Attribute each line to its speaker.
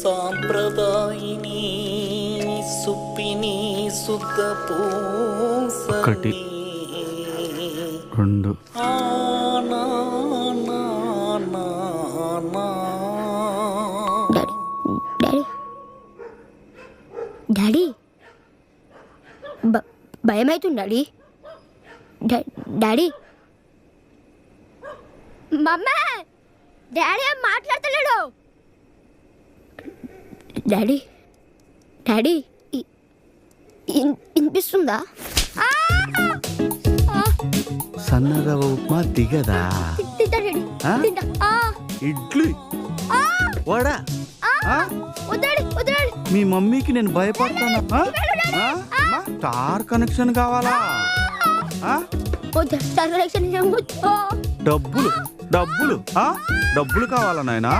Speaker 1: సాంప్రదాయిని సుప్పిని శుద్ధ పూసని
Speaker 2: 1 2
Speaker 3: daddy భయమవుతుంది daddy. Daddy మమ్మ daddy ఏం మాట్లాడతలేడు. డాడీ డాడీ వినిపిస్తుందా?
Speaker 2: సన్నరవ ఉప్మా దిగదా? ఇడ్లీ వడా మీ మమ్మీకి నేను భయపడతానా? స్టార్ కనెక్షన్ కావాలా? డబ్బులు డబ్బులు డబ్బులు కావాలా నాయనా?